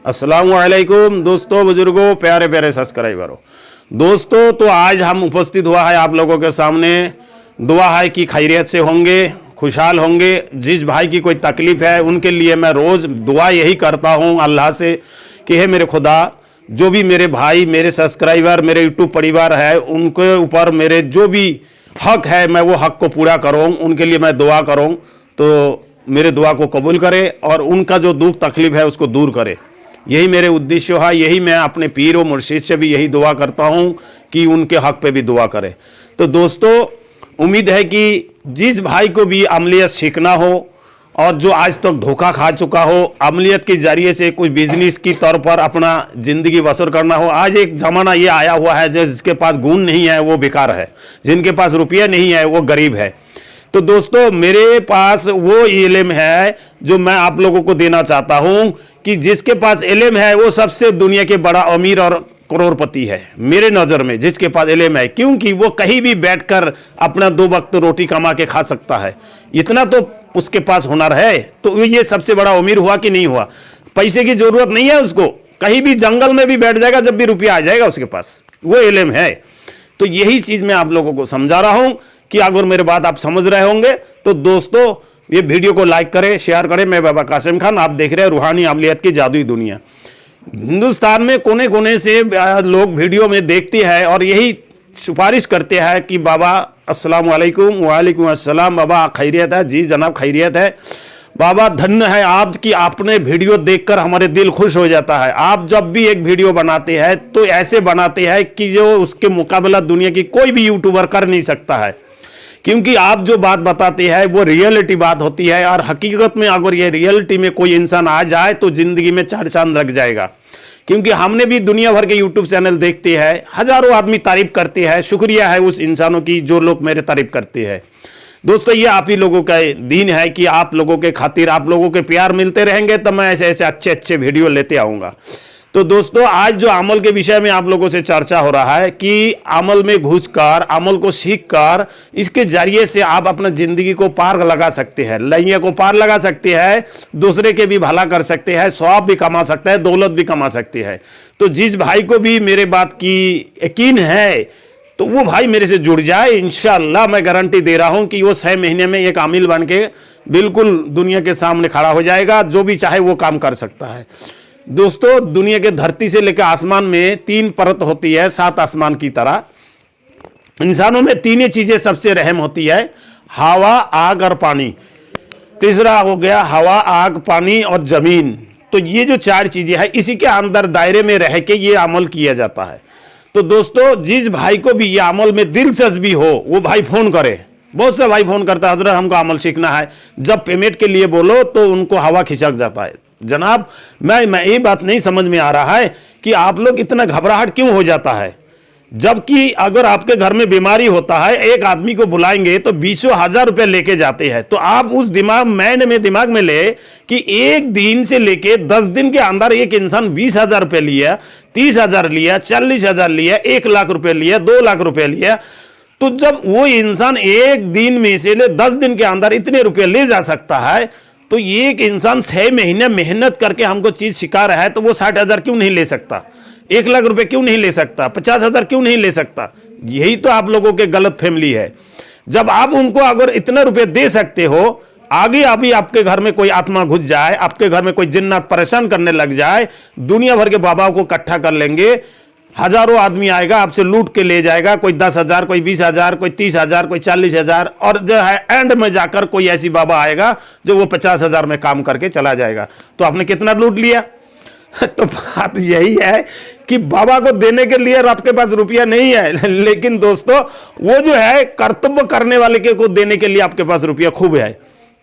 अस्सलाम वालेकुम दोस्तों, बुजुर्गों, प्यारे प्यारे सब्सक्राइबरों। दोस्तों, तो आज हम उपस्थित हुआ है आप लोगों के सामने। दुआ है कि खैरियत से होंगे, खुशहाल होंगे। जिस भाई की कोई तकलीफ है उनके लिए मैं रोज़ दुआ यही करता हूँ अल्लाह से कि हे मेरे खुदा, जो भी मेरे भाई, मेरे सब्सक्राइबर, मेरे यूट्यूब परिवार है, उनके ऊपर मेरे जो भी हक है मैं वो हक को पूरा करूँ, उनके लिए मैं दुआ करूँ। तो मेरे दुआ को कबूल करे और उनका जो दुख तकलीफ है उसको दूर करे। यही मेरे उद्देश्य है। यही मैं अपने पीर और मुर्शिद से भी यही दुआ करता हूँ कि उनके हक पे भी दुआ करे। तो दोस्तों, उम्मीद है कि जिस भाई को भी अमलियत सीखना हो और जो आज तक धोखा खा चुका हो, अमलियत के जरिए से कुछ बिजनेस की तौर पर अपना ज़िंदगी बसर करना हो। आज एक ज़माना ये आया हुआ है जिसके पास गुण नहीं है वो बेकार है, जिनके पास रुपया नहीं है वो गरीब है। तो दोस्तों, मेरे पास वो इल्म है जो मैं आप लोगों को देना चाहता हूं कि जिसके पास इल्म है वो सबसे दुनिया के बड़ा अमीर और करोड़पति है मेरे नज़र में। जिसके पास इल्म है, क्योंकि वो कहीं भी बैठकर अपना 2 वक्त रोटी कमा के खा सकता है, इतना तो उसके पास हुनर है। तो ये सबसे बड़ा अमीर हुआ कि नहीं हुआ? पैसे की जरूरत नहीं है उसको, कहीं भी जंगल में भी बैठ जाएगा, जब भी रुपया आ जाएगा उसके पास, वो इल्म है। तो यही चीज़ मैं आप लोगों को समझा रहा हूं कि अगर मेरे बात आप समझ रहे होंगे तो दोस्तों ये वीडियो को लाइक करें, शेयर करें। मैं बाबा कासिम खान, आप देख रहे हैं रूहानी अमलियत की जादुई दुनिया। हिंदुस्तान में कोने कोने से लोग वीडियो में देखते हैं और यही सिफारिश करते हैं कि बाबा अस्सलाम वालेकुम। वालेकुम अस्सलाम बाबा, खैरियत है? जी जनाब खैरियत है बाबा, धन्य है आप कि आपने वीडियो देखकर हमारे दिल खुश हो जाता है। आप जब भी एक वीडियो बनाते हैं तो ऐसे बनाते हैं कि जो उसके मुकाबला दुनिया की कोई भी यूट्यूबर कर नहीं सकता है, क्योंकि आप जो बात बताते हैं वो रियलिटी बात होती है। और हकीकत में अगर ये रियलिटी में कोई इंसान आ जाए तो जिंदगी में 4 चांद लग जाएगा। क्योंकि हमने भी दुनिया भर के यूट्यूब चैनल देखते हैं, हजारों आदमी तारीफ करते हैं। शुक्रिया है उस इंसानों की जो लोग मेरे तारीफ करते हैं। दोस्तों, ये आप ही लोगों का दीन है कि आप लोगों के खातिर, आप लोगों के प्यार मिलते रहेंगे तो मैं ऐसे ऐसे अच्छे अच्छे वीडियो लेते आऊँगा। तो दोस्तों, आज जो अमल के विषय में आप लोगों से चर्चा हो रहा है कि अमल में घुसकर, अमल को सीखकर, इसके जरिए से आप अपना जिंदगी को पार लगा सकते हैं, लैया को पार लगा सकते हैं, दूसरे के भी भला कर सकते हैं, सवाब भी कमा सकते हैं, दौलत भी कमा सकते हैं। तो जिस भाई को भी मेरे बात की यकीन है तो वो भाई मेरे से जुड़ जाए। इंशाअल्लाह मैं गारंटी दे रहा हूं कि वो 6 महीने में एक आमिल बन के बिल्कुल दुनिया के सामने खड़ा हो जाएगा। जो भी चाहे वो काम कर सकता है। दोस्तों, दुनिया के धरती से लेकर आसमान में 3 परत होती है, 7 आसमान की तरह। इंसानों में 3 चीजें सबसे रहम होती है, हवा, आग और पानी। तीसरा हो गया हवा, आग, पानी और जमीन। तो ये जो 4 चीजें हैं, इसी के अंदर दायरे में रह के ये अमल किया जाता है। तो दोस्तों, जिस भाई को भी ये अमल में दिलचस्पी हो वो भाई फोन करे। बहुत से भाई फोन करता है, हजरत हमको अमल सीखना है। जब पेमेंट के लिए बोलो तो उनको हवा खिसक जाता है। जनाब, मैं ये बात नहीं समझ में आ रहा है कि आप लोग इतना घबराहट क्यों हो जाता है। जबकि अगर आपके घर में बीमारी होता है, एक आदमी को बुलाएंगे तो 20,000 रुपये लेके जाते हैं। तो आप उस दिमाग में ले कि एक दिन से लेके 10 दिन के अंदर एक इंसान 20,000 रुपये लिया, 30,000 लिया, 40,000 लिया, 1 लाख रुपये लिया, 2 लाख रुपये लिया। तो जब वो इंसान एक दिन में से 10 दिन के अंदर इतने रुपये ले जा सकता है, तो एक इंसान 6 महीने मेहनत करके हमको चीज सिखा रहा है, तो वो 60,000 क्यों नहीं ले सकता? 1 लाख रुपए क्यों नहीं ले सकता? 50,000 क्यों नहीं ले सकता? यही तो आप लोगों के गलत फैमिली है। जब आप उनको अगर इतने रुपए दे सकते हो, आगे अभी आपके घर में कोई आत्मा घुस जाए, आपके घर में कोई जिन्नात परेशान करने लग जाए, दुनिया भर के बाबाओं को इकट्ठा कर लेंगे, हजारों आदमी आएगा, आपसे लूट के ले जाएगा। कोई 10,000, कोई 20,000, कोई 30,000, कोई 40,000, और जो है एंड में जाकर कोई ऐसी बाबा आएगा जो वो 50,000 में काम करके चला जाएगा। तो आपने कितना लूट लिया? तो बात यही है कि बाबा को देने के लिए आपके पास रुपया नहीं है, लेकिन दोस्तों वो जो है कर्तव्य करने वाले के को देने के लिए आपके पास रुपया खूब है।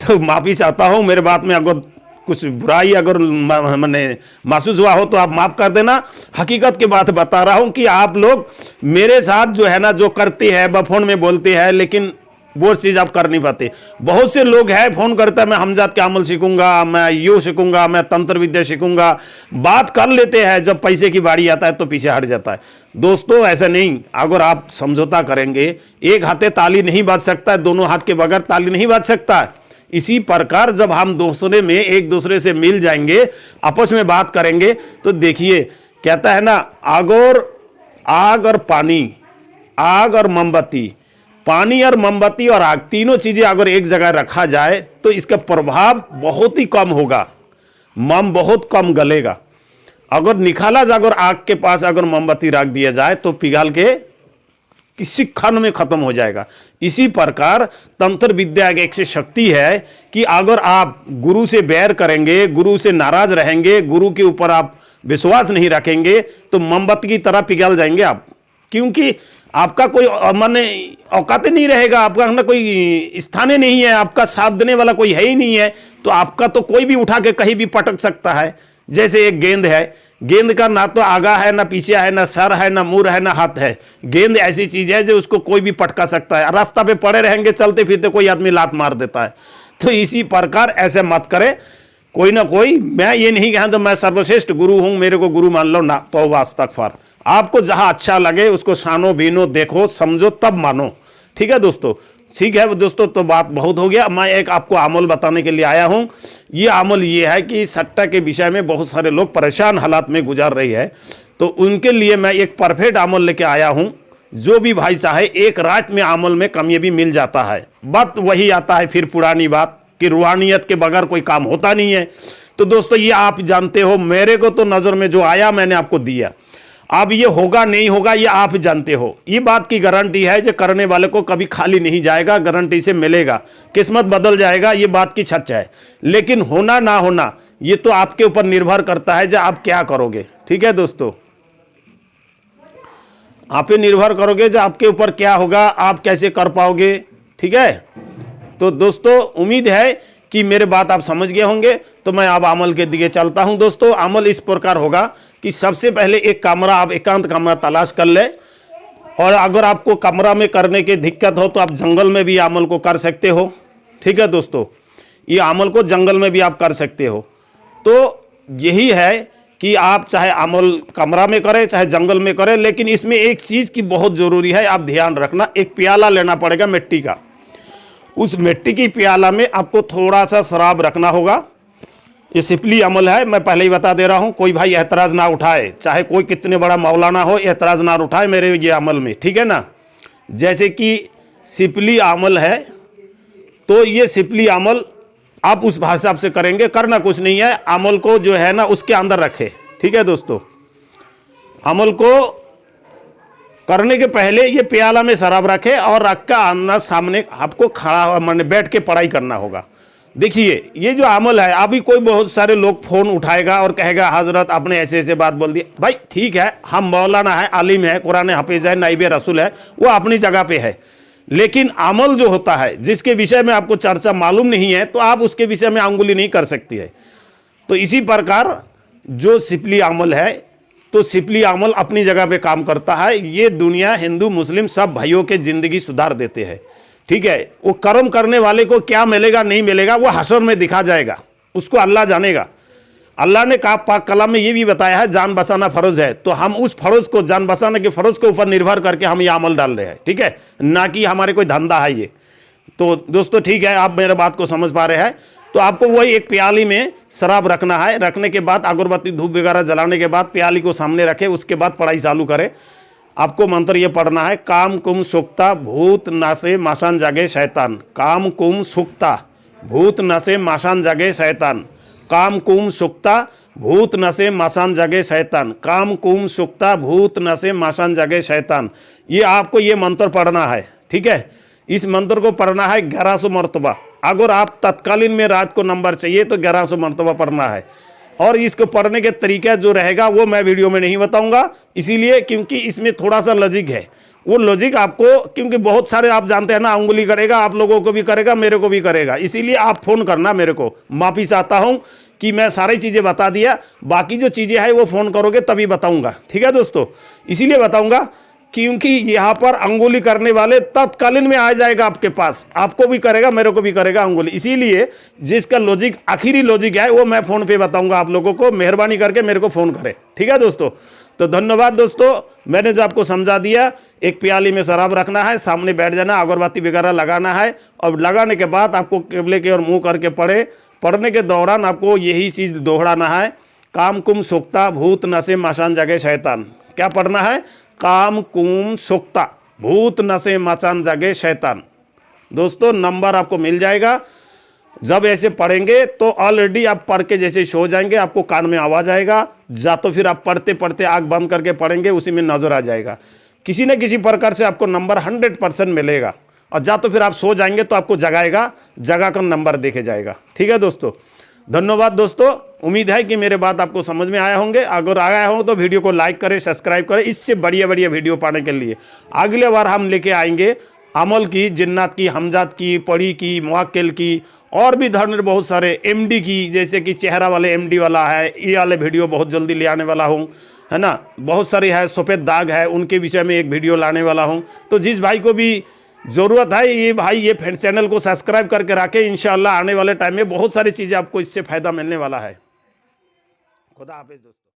तो माफी चाहता हूं, मेरे बात में अगर कुछ बुराई अगर मैंने महसूस हुआ हो तो आप माफ कर देना। हकीकत की बात बता रहा हूं कि आप लोग मेरे साथ जो है ना, जो करते हैं, फोन में बोलते हैं, लेकिन वो चीज़ आप कर नहीं पाते। बहुत से लोग हैं फोन करता है, मैं हमजात के अमल सीखूंगा, मैं यू सीखूंगा, मैं तंत्र विद्या सीखूंगा, बात कर लेते हैं, जब पैसे की बारी आता है तो पीछे हट जाता है। दोस्तों ऐसा नहीं, अगर आप समझौता करेंगे, एक हाथे ताली नहीं बाज सकता है, दोनों हाथ के बगैर ताली नहीं बाज सकता है। इसी प्रकार जब हम दूसरे में एक दूसरे से मिल जाएंगे, आपस में बात करेंगे, तो देखिए कहता है ना, आग और पानी, आग और मोमबत्ती, पानी और मोमबत्ती और आग, तीनों चीजें अगर एक जगह रखा जाए तो इसका प्रभाव बहुत ही कम होगा, मोम बहुत कम गलेगा। अगर निकाला जाए, अगर आग के पास अगर मोमबत्ती रख दिया जाए तो पिघल के किसी क्षण में खत्म हो जाएगा। इसी प्रकार तंत्र विद्या की एक शक्ति है कि अगर आप गुरु से बैर करेंगे, गुरु से नाराज रहेंगे, गुरु के ऊपर आप विश्वास नहीं रखेंगे, तो मोमबत्ती की तरह पिघल जाएंगे आप, क्योंकि आपका कोई मन औकात नहीं रहेगा, आपका ना कोई स्थान नहीं है, आपका साथ देने वाला कोई है ही नहीं है, तो आपका तो कोई भी उठा के कहीं भी पटक सकता है। जैसे एक गेंद है, गेंद का ना तो आगा है, ना पीछे है, ना सर है, ना मुंह है, ना हाथ है। गेंद ऐसी चीज है जो उसको कोई भी पटका सकता है। रास्ता पे पड़े रहेंगे चलते फिरते, कोई आदमी लात मार देता है। तो इसी प्रकार ऐसे मत करे, कोई ना कोई, मैं ये नहीं कहा तो मैं सर्वश्रेष्ठ गुरु हूं, मेरे को गुरु मान लो ना, तौबा अस्तगफार। आपको जहां अच्छा लगे उसको सानो बीनो, देखो समझो तब मानो। ठीक है दोस्तों, ठीक है दोस्तों, तो बात बहुत हो गया। मैं एक आपको अमल बताने के लिए आया हूं। ये अमल ये है कि सट्टा के विषय में बहुत सारे लोग परेशान हालात में गुजर रही है, तो उनके लिए मैं एक परफेक्ट अमल लेके आया हूं। जो भी भाई चाहे एक रात में अमल में कामयाबी मिल जाता है। बात वही आता है फिर पुरानी बात कि रूहानियत के बगैर कोई काम होता नहीं है। तो दोस्तों ये आप जानते हो, मेरे को तो नज़र में जो आया मैंने आपको दिया। अब ये होगा नहीं होगा ये आप जानते हो। ये बात की गारंटी है जो करने वाले को कभी खाली नहीं जाएगा, गारंटी से मिलेगा, किस्मत बदल जाएगा, ये बात की सच है। लेकिन होना ना होना ये तो आपके ऊपर निर्भर करता है जो आप क्या करोगे। ठीक है दोस्तों, आप पे निर्भर करोगे जो आपके ऊपर क्या होगा, आप कैसे कर पाओगे। ठीक है, तो दोस्तों उम्मीद है कि मेरे बात आप समझ गए होंगे। तो मैं अब अमल के दिए चलता हूं। दोस्तों अमल इस प्रकार होगा कि सबसे पहले एक कमरा, आप एकांत कमरा तलाश कर ले, और अगर आपको कमरा में करने की दिक्कत हो तो आप जंगल में भी अमल को कर सकते हो। ठीक है दोस्तों, ये अमल को जंगल में भी आप कर सकते हो। तो यही है कि आप चाहे अमल कमरा में करें चाहे जंगल में करें, लेकिन इसमें एक चीज़ की बहुत ज़रूरी है, आप ध्यान रखना। एक प्याला लेना पड़ेगा मिट्टी का। उस मिट्टी की प्याला में आपको थोड़ा सा शराब रखना होगा। ये सिंपली अमल है, मैं पहले ही बता दे रहा हूँ, कोई भाई एतराज़ ना उठाए, चाहे कोई कितने बड़ा मौलाना हो, एतराज़ ना उठाए मेरे ये अमल में। ठीक है ना, जैसे कि सिंपली अमल है, तो ये सिंपली अमल आप उस हिसाब से करेंगे, करना कुछ नहीं है। अमल को जो है ना उसके अंदर रखे। ठीक है दोस्तों, अमल को करने के पहले ये प्याला में शराब रखे और रख का अंदर सामने आपको खड़ा मैंने बैठ के पढ़ाई करना होगा। देखिए ये जो अमल है, अभी कोई बहुत सारे लोग फोन उठाएगा और कहेगा हजरत आपने ऐसे ऐसे बात बोल दी। भाई ठीक है, हम मौलाना है, आलिम है, कुरान हाफिज है, नाइबे रसूल है, वो अपनी जगह पे है। लेकिन अमल जो होता है जिसके विषय में आपको चर्चा मालूम नहीं है, तो आप उसके विषय में अंगुली नहीं कर सकती है। तो इसी प्रकार जो सिपली अमल है, तो सिपली अमल अपनी जगह पे काम करता है। ये दुनिया हिंदू मुस्लिम सब भाइयों के जिंदगी सुधार देते हैं। ठीक है, वो कर्म करने वाले को क्या मिलेगा नहीं मिलेगा वो हशर में दिखा जाएगा, उसको अल्लाह जानेगा। अल्लाह ने कहा पाक कलाम में ये भी बताया है जान बचाना फर्ज है, तो हम उस फर्ज को, जान बचाने के फर्ज के ऊपर निर्भर करके हम ये अमल डाल रहे हैं। ठीक है, ना कि हमारे कोई धंधा है ये। तो दोस्तों ठीक है, आप मेरे बात को समझ पा रहे हैं। तो आपको वही एक प्याली में शराब रखना है। रखने के बाद अगरबत्ती धूप वगैरह जलाने के बाद प्याली को सामने रखे, उसके बाद पढ़ाई चालू करें। आपको मंत्र ये पढ़ना है, काम कुम सुक्ता भूत नासे मासान जागे शैतान। काम कुम सुक्ता भूत नशे मासान जागे शैतान। काम कुम सुक्ता भूत नशे मासान जागे शैतान। काम कुम सुक्ता भूत नशे मासान जागे शैतान। ये आपको ये मंत्र पढ़ना है। ठीक है, इस मंत्र को पढ़ना है 1100 मरतबा। अगर आप तत्कालीन में रात को नंबर चाहिए तो 1100 मरतबा पढ़ना है। और इसको पढ़ने के तरीका जो रहेगा वो मैं वीडियो में नहीं बताऊंगा, इसीलिए क्योंकि इसमें थोड़ा सा लॉजिक है। वो लॉजिक आपको, क्योंकि बहुत सारे आप जानते हैं ना, उंगली करेगा, आप लोगों को भी करेगा, मेरे को भी करेगा, इसीलिए आप फोन करना मेरे को। माफ़ी चाहता हूँ कि मैं सारी चीज़ें बता दिया, बाकी जो चीज़ें हैं वो फ़ोन करोगे तभी बताऊँगा। ठीक है दोस्तों, इसीलिए बताऊँगा क्योंकि यहाँ पर अंगुली करने वाले तत्कालीन में आ जाएगा आपके पास, आपको भी करेगा, मेरे को भी करेगा अंगुली। इसीलिए जिसका लॉजिक, आखिरी लॉजिक है, वो मैं फ़ोन पे बताऊंगा आप लोगों को। मेहरबानी करके मेरे को फ़ोन करें। ठीक है दोस्तों, तो धन्यवाद दोस्तों, मैंने जो आपको समझा दिया एक प्याली में शराब रखना है, सामने बैठ जाना, अगरबत्ती वगैरह लगाना है और लगाने के बाद आपको किबले की ओर मुंह करके पढ़ने के दौरान आपको यही चीज़ दोहराना है, काम कुम सुक्ता भूत नशे मचान जगे शैतान। क्या पढ़ना है? काम कुम सुक्ता भूत नशे मचान जगे शैतान। दोस्तों नंबर आपको मिल जाएगा। जब ऐसे पढ़ेंगे तो ऑलरेडी आप पढ़ के जैसे सो जाएंगे, आपको कान में आवाज़ आएगा, या तो फिर आप पढ़ते पढ़ते आँख बंद करके पढ़ेंगे, उसी में नज़र आ जाएगा। किसी न किसी प्रकार से आपको नंबर 100% मिलेगा। और या तो फिर आप सो जाएंगे तो आपको जगाएगा, जगा कर नंबर देखे जाएगा। ठीक है दोस्तों, धन्यवाद दोस्तों। उम्मीद है कि मेरे बात आपको समझ में आया होंगे। अगर आया हो तो वीडियो को लाइक करें, सब्सक्राइब करें। इससे बढ़िया बढ़िया वीडियो पाने के लिए अगले बार हम लेके आएंगे अमल की, जिन्नात की, हमजात की, पढ़ी की, मुवक्किल की, और भी धर्म बहुत सारे, एमडी की, जैसे कि चेहरा वाले एमडी वाला है, ये वाले वीडियो बहुत जल्दी ले आने वाला हूँ, है ना। बहुत सारी है, सफ़ेद दाग है, उनके विषय में एक वीडियो लाने वाला हूँ। तो जिस भाई को भी ज़रूरत है ये भाई ये चैनल को सब्सक्राइब करके रखें। इंशाल्लाह आने वाले टाइम में बहुत सारी चीज़ें आपको इससे फ़ायदा मिलने वाला है। खुदा हाफिज़ दोस्तों।